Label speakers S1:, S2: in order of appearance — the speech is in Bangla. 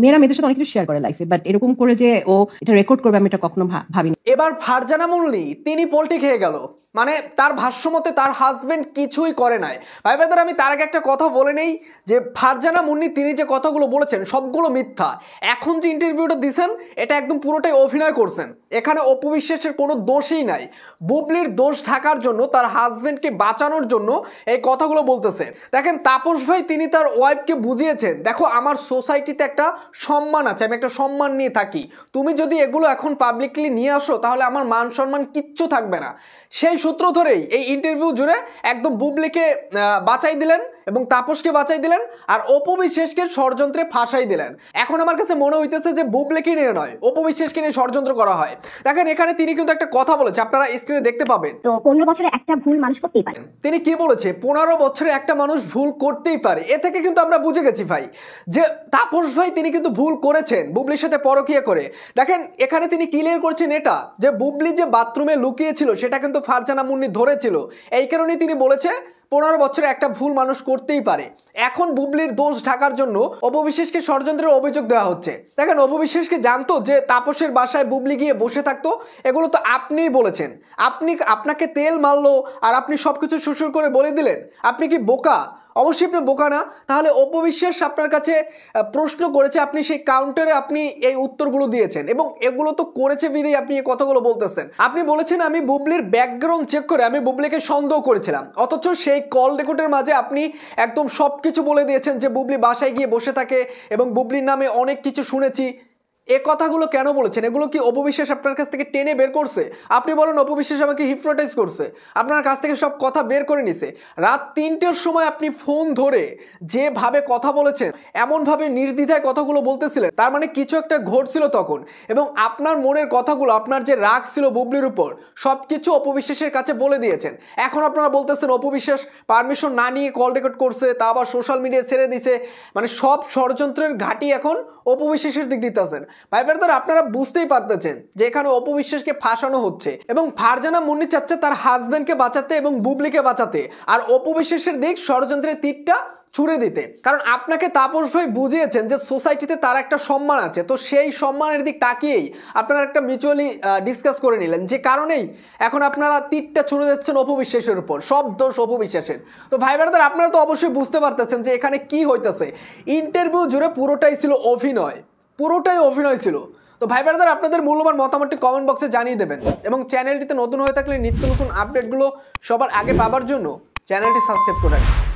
S1: মেয়েরা মেয়েদের সাথে অনেক কিছু শেয়ার করে লাইফে, বাট এরকম করে যে ও এটা রেকর্ড করবে আমি এটা কখনো ভাবিনি।
S2: এবার ফারজানা মুন্নি তিনি পোল্টি খেয়ে গেল, মানে তার ভাষ্যমতে তার হাজবেন্ড কিছুই করে নাই। ভাই ব্রাদার, আমি তার আগে একটা কথা বলে নেই যে ফারজানা মুন্নি তিনি যে কথাগুলো বলেছেন সবগুলো মিথ্যা। এখন যে ইন্টারভিউটা দিয়েছেন এটা একদম পুরোটাই অভিনয় করছেন, এখানে অপু বিশ্বাসের কোনো দোষই নাই। বুবলির দোষ ঢাকার জন্য, তার হাজবেন্ডকে বাঁচানোর জন্য এই কথাগুলো বলতেছে। দেখেন তাপস ভাই তিনি তার ওয়াইফকে বুঝিয়েছেন, দেখো আমার সোসাইটিতে একটা সম্মান আছে, আমি একটা সম্মান নিয়ে থাকি, তুমি যদি এগুলো এখন পাবলিকলি নিয়ে আসো তাহলে আমার মান সম্মান কিচ্ছু থাকবে না। সেই সূত্র ধরেই এই ইন্টারভিউ জুড়ে একদম বুবলিকে বাঁচাই দিলেন এবং তাপসকে বাঁচাই দিলেন আর অপু বিশ্বাসকে ষড়যন্ত্রে ফাঁসাই দিলেন। এখন আমার কাছে মনে হইতেছে যে বুবলিকে নিয়ে নয়, অপু বিশ্বাসকে নিয়ে ষড়যন্ত্র করা হয়। দেখেন এখানে তিনি কিন্তু একটা কথা বলেছে, আপনারা স্ক্রিনে দেখতে পাবেন।
S3: তো 15 বছরে একটা ভুল মানুষ করতেই পারে।
S2: তিনি কি বলেছে? 15 বছরে একটা মানুষ ভুল করতেই পারে। এ থেকে কিন্তু আমরা বুঝে গেছি ভাই যে তাপস ভাই তিনি কিন্তু ভুল করেছেন বুবলির সাথে পরকীয়া করে। দেখেন এখানে তিনি ক্লিয়ার করছেন এটা যে বুবলি যে বাথরুমে লুকিয়েছিল সেটা কিন্তু ফারজানা মুন্নি ধরেছিল, এই কারণেই তিনি বলেছে 15 বছরে একটা ভুল মানুষ করতেই পারে। এখন বুবলির দোষ ঢাকার জন্য অপু বিশ্বাসকে ষড়যন্ত্রের অভিযোগ দেওয়া হচ্ছে। দেখেন অপু বিশ্বাসকে জানতো যে তাপসের বাসায় বুবলি গিয়ে বসে থাকতো, এগুলো তো আপনিই বলেছেন। আপনাকে তেল মারলো আর আপনি সবকিছু সুসুর করে বলে দিলেন? আপনি কি বোকা? অবশ্যই আপনি বোকা না। তাহলে অপু বিশ্বাস আপনার কাছে প্রশ্ন করেছে, আপনি সেই কাউন্টারে আপনি এই উত্তরগুলো দিয়েছেন এবং এগুলো তো করেছে বিধেই আপনি এই কথাগুলো বলতেছেন। আপনি বলেছেন আমি বুবলির ব্যাকগ্রাউন্ড চেক করে আমি বুবলিকে সন্দেহ করেছিলাম, অথচ সেই কল রেকর্ডের মাঝে আপনি একদম সবকিছু বলে দিয়েছেন যে বুবলি বাসায় গিয়ে বসে থাকে এবং বুবলির নামে অনেক কিছু শুনেছি। এ কথাগুলো কেন বলেছেন? এগুলো কি অপু বিশ্বাস আপনার কাছ থেকে টেনে বের করছে? আপনি বলেন অপু বিশ্বাস আমাকে হিপনোটাইজ করছে, আপনার কাছ থেকে সব কথা বের করে নিছে। রাত 3টের সময় আপনি ফোন ধরে যেভাবে কথা বলেছেন, এমনভাবে নির্দ্বিধায় কথাগুলো বলতেছিলেন, তার মানে কিছু একটা ঘটছিল তখন। এবং আপনার মনের কথাগুলো, আপনার যে রাগ ছিল বুবলির উপর, সব কিছু অপু বিশ্বাসের কাছে বলে দিয়েছেন। এখন আপনারা বলতেছেন অপু বিশ্বাস পারমিশন না নিয়ে কল রেকর্ড করছে, তা আবার সোশ্যাল মিডিয়ায় ছেড়ে দিছে। মানে সব ষড়যন্ত্রের ঘাঁটি এখন অপু বিশ্বাসের দিক দিতেছেন। ভাই ব্রাদার, আপনারা বুঝতেই পারতেছেন যে এখানে অপু বিশ্বাসকে ফাঁসানো হচ্ছে এবং ফারজানা মুন্নি চাচ্ছে তার হাজবেন্ডকে বাঁচাতে এবং বুবলিকে বাঁচাতে, আর অপু বিশ্বাসের দিক ষড়যন্ত্রের তীরটা ছুড়ে দিতে। কারণ আপনাকে তাপস ভাই বুঝিয়েছেন যে সোসাইটিতে তার একটা সম্মান আছে, তো সেই সম্মানের দিক তাকিয়েই আপনারা একটা মিউচুয়ালি ডিসকাস করে নিলেন, যে কারণেই এখন আপনারা তীরটা ছুড়ে যাচ্ছেন অপু বিশ্বাসের উপর, সব দোষ অপু বিশ্বাসের। তো ভাই ব্রাদার, আপনারা তো অবশ্যই বুঝতে পারতেছেন যে এখানে কি হইতেছে। ইন্টারভিউ জুড়ে পুরোটাই ছিল অভিনয়, পুরোটাই অভিনয় ছিল। তো ভাই ব্রাদার, আপনাদের মূল্যবান মতামতটি কমেন্ট বক্সে জানিয়ে দেবেন এবং চ্যানেলটিতে নতুন হয়ে থাকলে নিত্য নতুন আপডেটগুলো সবার আগে পাবার জন্য চ্যানেলটি সাবস্ক্রাইব করে রাখবেন।